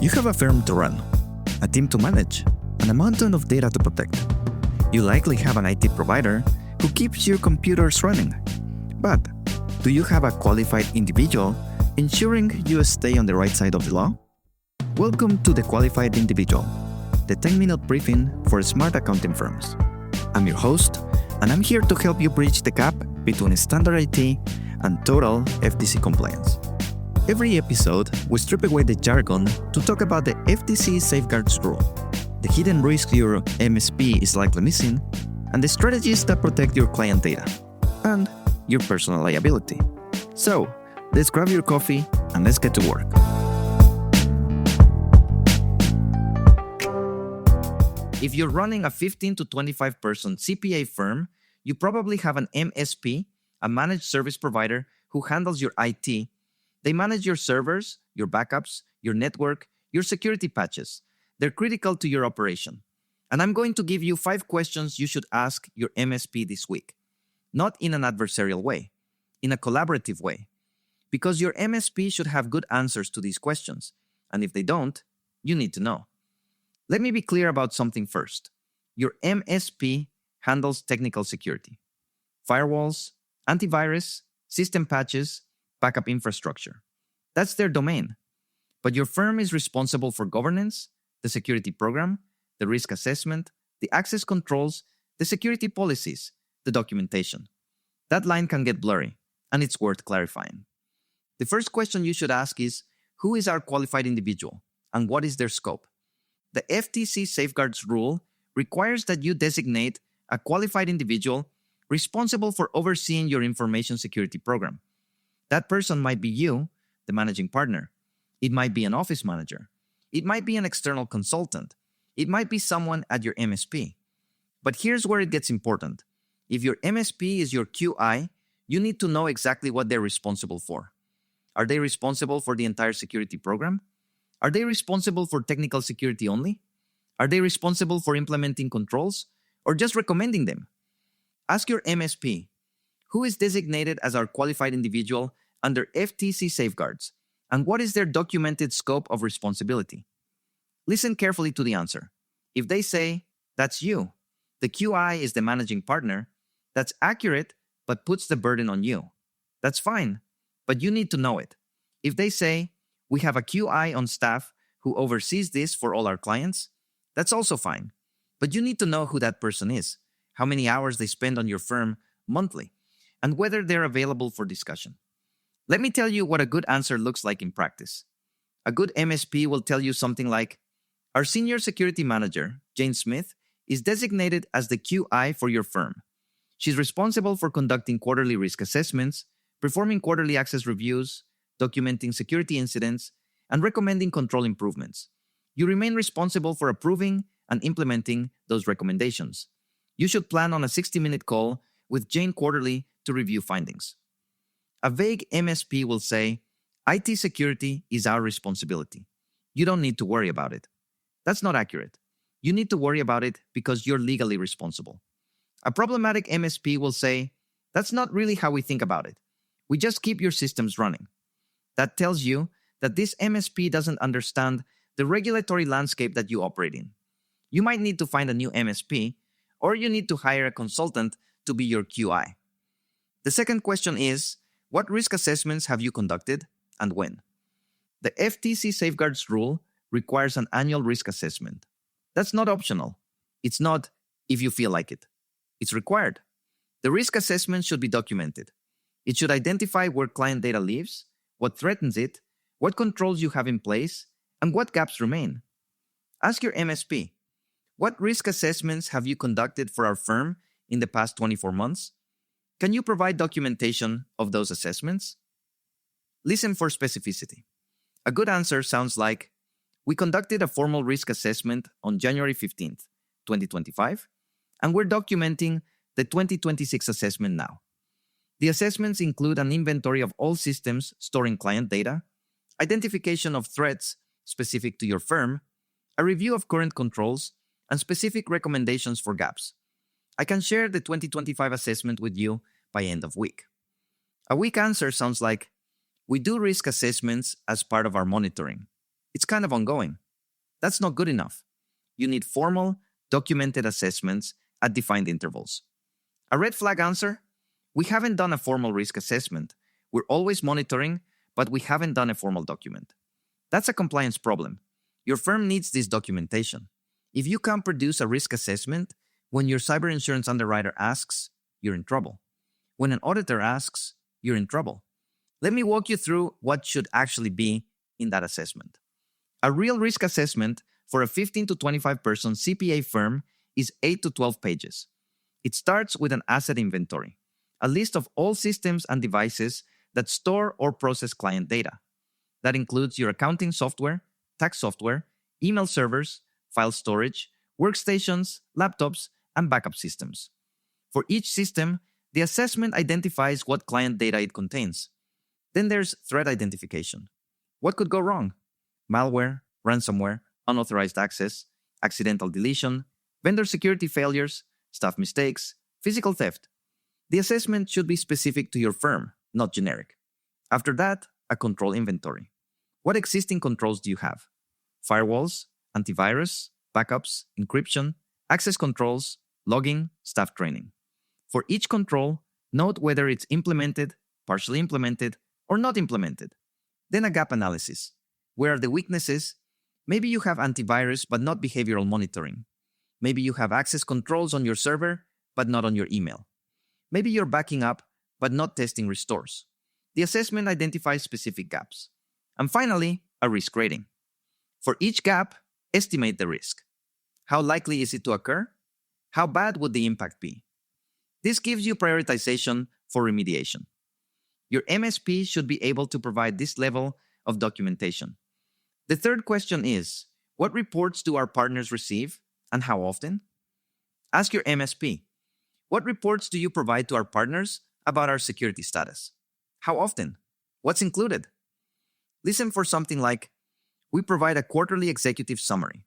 You have a firm to run, a team to manage, and a mountain of data to protect. You likely have an IT provider who keeps your computers running. But do you have a qualified individual ensuring you stay on the right side of the law? Welcome to The Qualified Individual, the 10-minute briefing for smart accounting firms. I'm your host, and I'm here to help you bridge the gap between standard IT and total FTC compliance. Every episode, we strip away the jargon to talk about the FTC Safeguards Rule, the hidden risks your MSP is likely missing, and the strategies that protect your client data and your personal liability. So, let's grab your coffee and let's get to work. If you're running a 15 to 25 person CPA firm, you probably have an MSP, a managed service provider who handles your IT. They manage your servers, your backups, your network, your security patches. They're critical to your operation. And I'm going to give you 5 questions you should ask your MSP this week. Not in an adversarial way, in a collaborative way. Because your MSP should have good answers to these questions. And if they don't, you need to know. Let me be clear about something first. Your MSP handles technical security. Firewalls, antivirus, system patches, backup infrastructure. That's their domain. But your firm is responsible for governance, the security program, the risk assessment, the access controls, the security policies, the documentation. That line can get blurry, and it's worth clarifying. The first question you should ask is, who is our qualified individual, and what is their scope? The FTC Safeguards Rule requires that you designate a qualified individual responsible for overseeing your information security program. That person might be you, the managing partner. It might be an office manager. It might be an external consultant. It might be someone at your MSP. But here's where it gets important. If your MSP is your QI, you need to know exactly what they're responsible for. Are they responsible for the entire security program? Are they responsible for technical security only? Are they responsible for implementing controls or just recommending them? Ask your MSP, who is designated as our qualified individual under FTC safeguards, and what is their documented scope of responsibility? Listen carefully to the answer. If they say, that's you, the QI is the managing partner, that's accurate but puts the burden on you. That's fine, but you need to know it. If they say, we have a QI on staff who oversees this for all our clients, that's also fine, but you need to know who that person is, how many hours they spend on your firm monthly, and whether they're available for discussion. Let me tell you what a good answer looks like in practice. A good MSP will tell you something like, our senior security manager, Jane Smith, is designated as the QI for your firm. She's responsible for conducting quarterly risk assessments, performing quarterly access reviews, documenting security incidents, and recommending control improvements. You remain responsible for approving and implementing those recommendations. You should plan on a 60-minute call with Jane quarterly to review findings. A vague MSP will say, IT security is our responsibility. You don't need to worry about it. That's not accurate. You need to worry about it because you're legally responsible. A problematic MSP will say, that's not really how we think about it. We just keep your systems running. That tells you that this MSP doesn't understand the regulatory landscape that you operate in. You might need to find a new MSP, or you need to hire a consultant to be your QI. The second question is, what risk assessments have you conducted and when? The FTC Safeguards Rule requires an annual risk assessment. That's not optional. It's not if you feel like it. It's required. The risk assessment should be documented. It should identify where client data lives, what threatens it, what controls you have in place, and what gaps remain. Ask your MSP, what risk assessments have you conducted for our firm in the past 24 months? Can you provide documentation of those assessments? Listen for specificity. A good answer sounds like, we conducted a formal risk assessment on January 15th, 2025, and we're documenting the 2026 assessment now. The assessments include an inventory of all systems storing client data, identification of threats specific to your firm, a review of current controls, and specific recommendations for gaps. I can share the 2025 assessment with you by end of week. A weak answer sounds like, we do risk assessments as part of our monitoring. It's kind of ongoing. That's not good enough. You need formal, documented assessments at defined intervals. A red flag answer? We haven't done a formal risk assessment. We're always monitoring, but we haven't done a formal document. That's a compliance problem. Your firm needs this documentation. If you can't produce a risk assessment, when your cyber insurance underwriter asks, you're in trouble. When an auditor asks, you're in trouble. Let me walk you through what should actually be in that assessment. A real risk assessment for a 15 to 25 person CPA firm is 8 to 12 pages. It starts with an asset inventory, a list of all systems and devices that store or process client data. That includes your accounting software, tax software, email servers, file storage, workstations, laptops, and backup systems. For each system, the assessment identifies what client data it contains. Then there's threat identification. What could go wrong? Malware, ransomware, unauthorized access, accidental deletion, vendor security failures, staff mistakes, physical theft. The assessment should be specific to your firm, not generic. After that, a control inventory. What existing controls do you have? Firewalls, antivirus, backups, encryption, access controls, logging, staff training. For each control, note whether it's implemented, partially implemented, or not implemented. Then a gap analysis. Where are the weaknesses? Maybe you have antivirus but not behavioral monitoring. Maybe you have access controls on your server but not on your email. Maybe you're backing up but not testing restores. The assessment identifies specific gaps. And finally, a risk rating. For each gap, estimate the risk. How likely is it to occur? How bad would the impact be? This gives you prioritization for remediation. Your MSP should be able to provide this level of documentation. The third question is, what reports do our partners receive and how often? Ask your MSP, what reports do you provide to our partners about our security status? How often? What's included? Listen for something like, we provide a quarterly executive summary.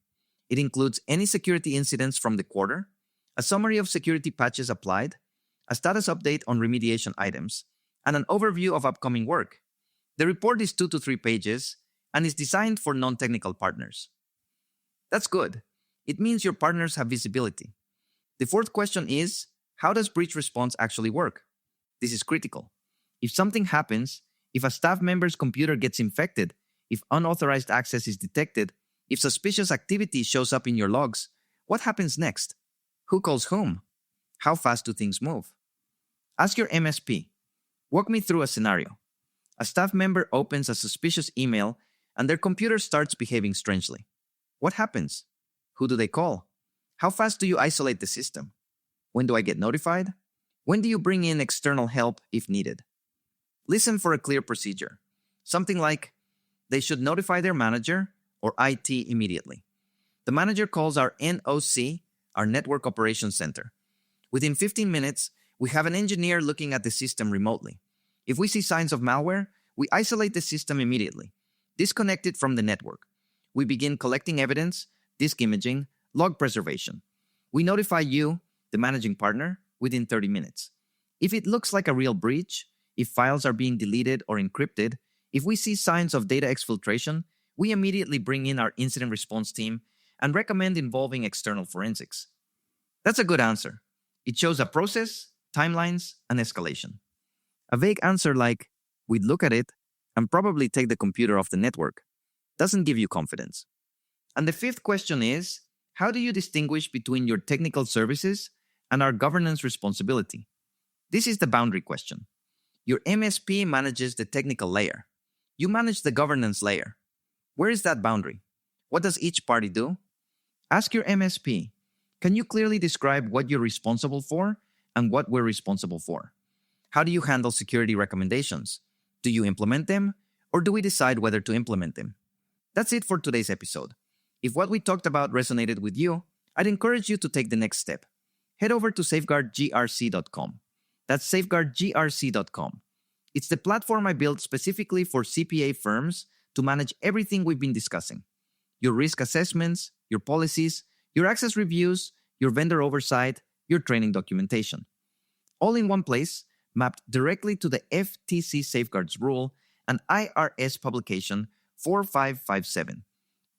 It includes any security incidents from the quarter, a summary of security patches applied, a status update on remediation items, and an overview of upcoming work. The report is 2 to 3 pages and is designed for non-technical partners. That's good. It means your partners have visibility. The fourth question is, how does breach response actually work? This is critical. If something happens, if a staff member's computer gets infected, if unauthorized access is detected, if suspicious activity shows up in your logs, what happens next? Who calls whom? How fast do things move? Ask your MSP. Walk me through a scenario. A staff member opens a suspicious email and their computer starts behaving strangely. What happens? Who do they call? How fast do you isolate the system? When do I get notified? When do you bring in external help if needed? Listen for a clear procedure. Something like, they should notify their manager or IT immediately. The manager calls our NOC, our Network Operations Center. Within 15 minutes, we have an engineer looking at the system remotely. If we see signs of malware, we isolate the system immediately, disconnect it from the network. We begin collecting evidence, disk imaging, log preservation. We notify you, the managing partner, within 30 minutes. If it looks like a real breach, if files are being deleted or encrypted, if we see signs of data exfiltration, we immediately bring in our incident response team and recommend involving external forensics. That's a good answer. It shows a process, timelines, and escalation. A vague answer like, we'd look at it and probably take the computer off the network, doesn't give you confidence. And the fifth question is, how do you distinguish between your technical services and our governance responsibility? This is the boundary question. Your MSP manages the technical layer. You manage the governance layer. Where is that boundary? What does each party do? Ask your MSP, can you clearly describe what you're responsible for and what we're responsible for? How do you handle security recommendations? Do you implement them, or do we decide whether to implement them? That's it for today's episode. If what we talked about resonated with you, I'd encourage you to take the next step. Head over to safeguardgrc.com. That's safeguardgrc.com. It's the platform I built specifically for CPA firms to manage everything we've been discussing. Your risk assessments, your policies, your access reviews, your vendor oversight, your training documentation. All in one place, mapped directly to the FTC Safeguards Rule and IRS Publication 4557,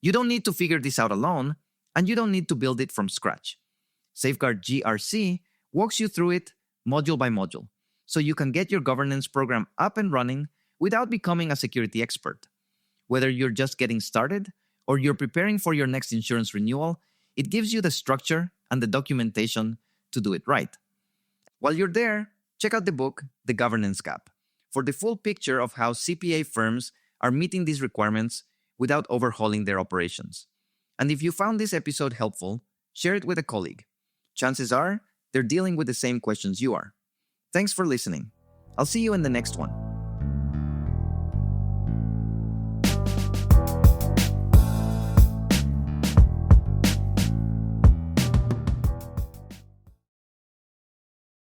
You don't need to figure this out alone, and you don't need to build it from scratch. Safeguard GRC walks you through it module by module, so you can get your governance program up and running without becoming a security expert. Whether you're just getting started or you're preparing for your next insurance renewal, it gives you the structure and the documentation to do it right. While you're there, check out the book, The Governance Gap, for the full picture of how CPA firms are meeting these requirements without overhauling their operations. And if you found this episode helpful, share it with a colleague. Chances are they're dealing with the same questions you are. Thanks for listening. I'll see you in the next one.